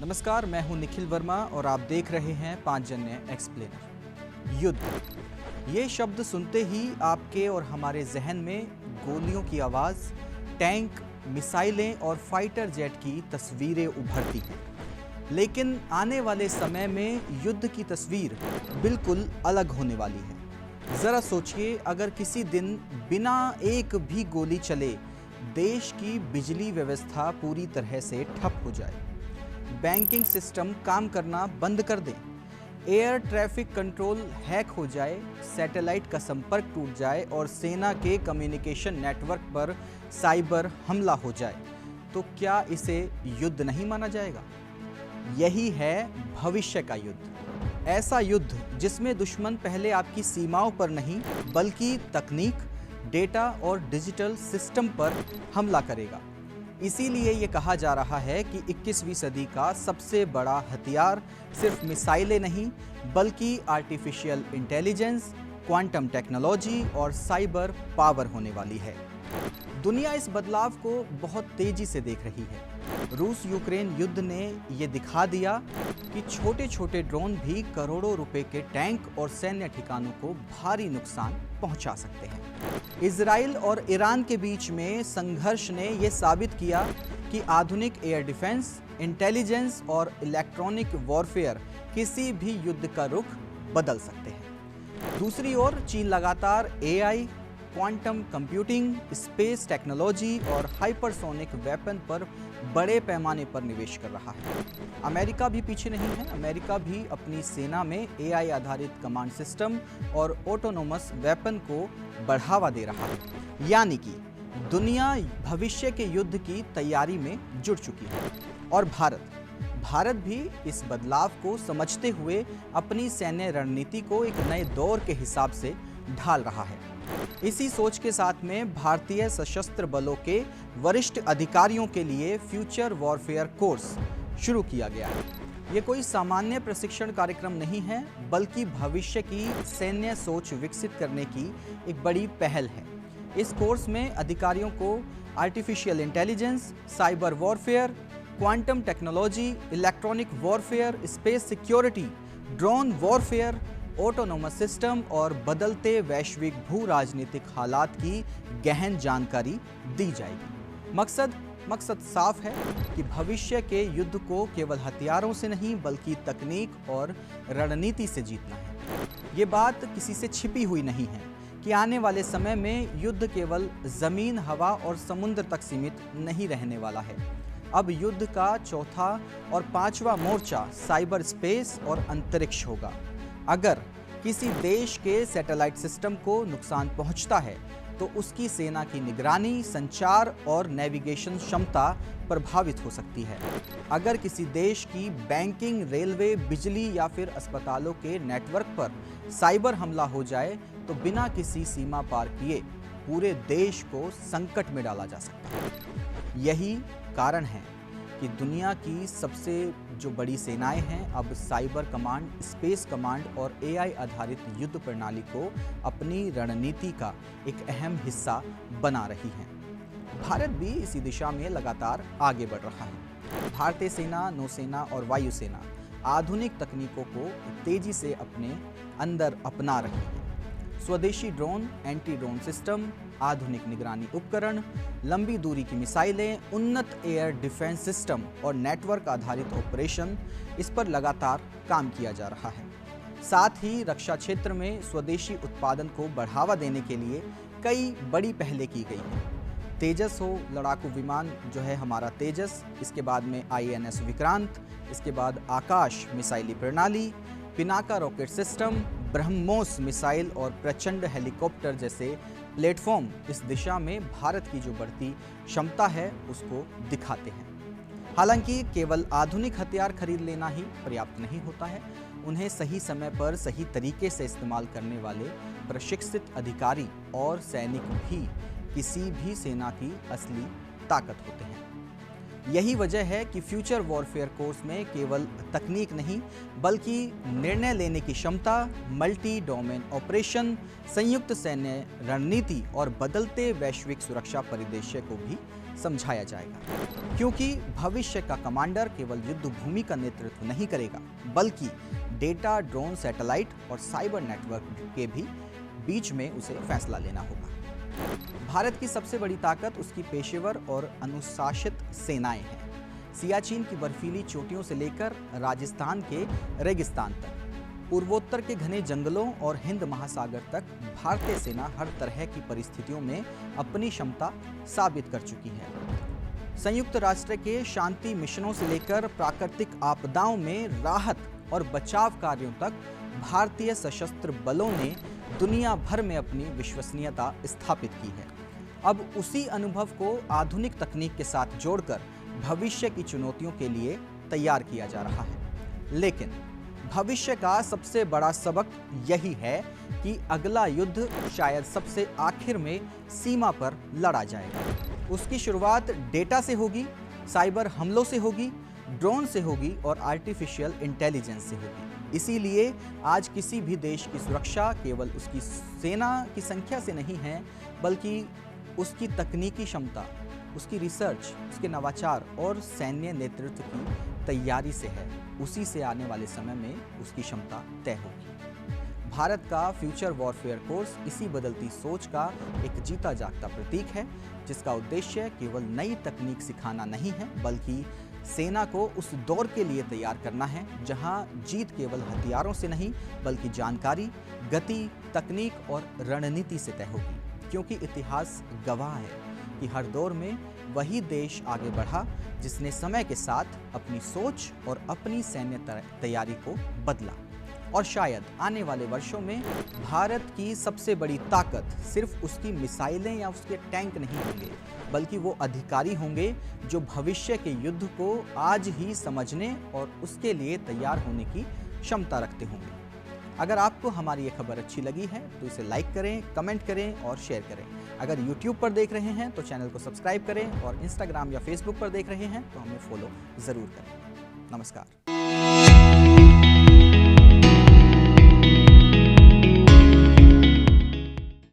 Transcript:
नमस्कार, मैं हूं निखिल वर्मा और आप देख रहे हैं पांचजन्य एक्सप्लेनर। युद्ध, ये शब्द सुनते ही आपके और हमारे जहन में गोलियों की आवाज़, टैंक, मिसाइलें और फाइटर जेट की तस्वीरें उभरती हैं। लेकिन आने वाले समय में युद्ध की तस्वीर बिल्कुल अलग होने वाली है। ज़रा सोचिए, अगर किसी दिन बिना एक भी गोली चले देश की बिजली व्यवस्था पूरी तरह से ठप हो जाए, बैंकिंग सिस्टम काम करना बंद कर दें, एयर ट्रैफिक कंट्रोल हैक हो जाए, सैटेलाइट का संपर्क टूट जाए और सेना के कम्युनिकेशन नेटवर्क पर साइबर हमला हो जाए, तो क्या इसे युद्ध नहीं माना जाएगा? यही है भविष्य का युद्ध। ऐसा युद्ध जिसमें दुश्मन पहले आपकी सीमाओं पर नहीं बल्कि तकनीक, डेटा और डिजिटल सिस्टम पर हमला करेगा। इसीलिए ये कहा जा रहा है कि 21वीं सदी का सबसे बड़ा हथियार सिर्फ मिसाइलें नहीं बल्कि आर्टिफिशियल इंटेलिजेंस, क्वांटम टेक्नोलॉजी और साइबर पावर होने वाली है। दुनिया इस बदलाव को बहुत तेजी से देख रही है। रूस यूक्रेन युद्ध ने ये दिखा दिया कि छोटे छोटे ड्रोन भी करोड़ों रुपए के टैंक और सैन्य ठिकानों को भारी नुकसान पहुंचा सकते हैं। इजराइल और ईरान के बीच में संघर्ष ने यह साबित किया कि आधुनिक एयर डिफेंस, इंटेलिजेंस और इलेक्ट्रॉनिक वॉरफेयर किसी भी युद्ध का रुख बदल सकते हैं। दूसरी ओर चीन लगातार AI, quantum computing, space technology और हाइपरसोनिक वेपन पर बड़े पैमाने पर निवेश कर रहा है। अमेरिका भी पीछे नहीं है। अमेरिका भी अपनी सेना में एआई आधारित कमांड सिस्टम और ऑटोनोमस वेपन को बढ़ावा दे रहा है। यानी कि दुनिया भविष्य के युद्ध की तैयारी में जुट चुकी है। और भारत भी इस बदलाव को समझते हुए अपनी सैन्य रणनीति को एक नए दौर के हिसाब से ढाल रहा है। इसी सोच के साथ में भारतीय सशस्त्र बलों के वरिष्ठ अधिकारियों के लिए फ्यूचर वॉरफेयर कोर्स शुरू किया गया है। ये कोई सामान्य प्रशिक्षण कार्यक्रम नहीं है बल्कि भविष्य की सैन्य सोच विकसित करने की एक बड़ी पहल है। इस कोर्स में अधिकारियों को artificial intelligence, cyber warfare, quantum technology, electronic warfare, space security, drone warfare, autonomous system और बदलते वैश्विक भू राजनीतिक हालात की गहन जानकारी दी जाएगी। मकसद साफ है कि भविष्य के युद्ध को केवल हथियारों से नहीं बल्कि तकनीक और रणनीति से जीतना है। ये बात किसी से छिपी हुई नहीं है कि आने वाले समय में युद्ध केवल जमीन, हवा और समुद्र तक सीमित नहीं रहने वाला है। अब युद्ध का चौथा और पांचवा मोर्चा साइबर स्पेस और अंतरिक्ष होगा। अगर किसी देश के सैटेलाइट सिस्टम को नुकसान पहुंचता है तो उसकी सेना की निगरानी, संचार और नेविगेशन क्षमता प्रभावित हो सकती है। अगर किसी देश की बैंकिंग, रेलवे, बिजली या फिर अस्पतालों के नेटवर्क पर साइबर हमला हो जाए तो बिना किसी सीमा पार किए पूरे देश को संकट में डाला जा सकता है। यही कारण है कि दुनिया की सबसे जो बड़ी सेनाएं हैं अब साइबर कमांड, स्पेस कमांड और एआई आधारित युद्ध प्रणाली को अपनी रणनीति का एक अहम हिस्सा बना रही हैं। भारत भी इसी दिशा में लगातार आगे बढ़ रहा है। भारतीय सेना, नौसेना और वायुसेना आधुनिक तकनीकों को तेजी से अपने अंदर अपना रही है। स्वदेशी ड्रोन, एंटी ड्रोन सिस्टम, आधुनिक निगरानी उपकरण, लंबी दूरी की मिसाइलें, उन्नत एयर डिफेंस सिस्टम और नेटवर्क आधारित ऑपरेशन, इस पर लगातार काम किया जा रहा है। साथ ही रक्षा क्षेत्र में स्वदेशी उत्पादन को बढ़ावा देने के लिए कई बड़ी पहलें की गई हैं। तेजस हो, लड़ाकू विमान जो है हमारा तेजस, इसके बाद में आईएनएस विक्रांत, इसके बाद आकाश मिसाइली प्रणाली, Pinaka rocket system, BrahMos missile और प्रचंड हेलीकॉप्टर जैसे प्लेटफॉर्म इस दिशा में भारत की जो बढ़ती क्षमता है उसको दिखाते हैं। हालांकि केवल आधुनिक हथियार खरीद लेना ही पर्याप्त नहीं होता है। उन्हें सही समय पर सही तरीके से इस्तेमाल करने वाले प्रशिक्षित अधिकारी और सैनिक भी किसी भी सेना की असली ताकत होते हैं। यही वजह है कि फ्यूचर वॉरफेयर कोर्स में केवल तकनीक नहीं बल्कि निर्णय लेने की क्षमता, मल्टी डोमेन ऑपरेशन, संयुक्त सैन्य रणनीति और बदलते वैश्विक सुरक्षा परिदृश्य को भी समझाया जाएगा, क्योंकि भविष्य का कमांडर केवल युद्ध भूमि का नेतृत्व नहीं करेगा, बल्कि डेटा, ड्रोन, सैटेलाइट और साइबर नेटवर्क के भी बीच में उसे फैसला लेना होगा। भारत की सबसे बड़ी ताकत उसकी पेशेवर और अनुशासित सेनाएं हैं। सियाचिन की बर्फीली चोटियों से लेकर राजस्थान के रेगिस्तान तक, पूर्वोत्तर के घने जंगलों और हिंद महासागर तक भारतीय सेना हर तरह की परिस्थितियों में अपनी क्षमता साबित कर चुकी है। संयुक्त राष्ट्र के शांति मिशनों से लेकर प्राकृतिक आपदाओं में राहत और बचाव कार्यों तक भारतीय सशस्त्र बलों ने दुनिया भर में अपनी विश्वसनीयता स्थापित की है। अब उसी अनुभव को आधुनिक तकनीक के साथ जोड़कर भविष्य की चुनौतियों के लिए तैयार किया जा रहा है। लेकिन भविष्य का सबसे बड़ा सबक यही है कि अगला युद्ध शायद सबसे आखिर में सीमा पर लड़ा जाएगा। उसकी शुरुआत डेटा से होगी, साइबर हमलों से होगी, ड्रोन से होगी और आर्टिफिशियल इंटेलिजेंस से होगी। इसीलिए आज किसी भी देश की सुरक्षा केवल उसकी सेना की संख्या से नहीं है, बल्कि उसकी तकनीकी क्षमता, उसकी रिसर्च, उसके नवाचार और सैन्य नेतृत्व की तैयारी से है। उसी से आने वाले समय में उसकी क्षमता तय होगी। भारत का फ्यूचर वॉरफेयर कोर्स इसी बदलती सोच का एक जीता जागता प्रतीक है, जिसका उद्देश्य केवल नई तकनीक सिखाना नहीं है, बल्कि सेना को उस दौर के लिए तैयार करना है जहां जीत केवल हथियारों से नहीं, बल्कि जानकारी, गति, तकनीक और रणनीति से तय होगी। क्योंकि इतिहास गवाह है कि हर दौर में वही देश आगे बढ़ा जिसने समय के साथ अपनी सोच और अपनी सैन्य तैयारी को बदला। और शायद आने वाले वर्षों में भारत की सबसे बड़ी ताकत सिर्फ उसकी मिसाइलें या उसके टैंक नहीं होंगे, बल्कि वो अधिकारी होंगे जो भविष्य के युद्ध को आज ही समझने और उसके लिए तैयार होने की क्षमता रखते होंगे। अगर आपको हमारी ये खबर अच्छी लगी है तो इसे लाइक करें, कमेंट करें और शेयर करें। अगर YouTube पर देख रहे हैं तो चैनल को सब्सक्राइब करें और Instagram या Facebook पर देख रहे हैं तो हमें फॉलो ज़रूर करें। नमस्कार।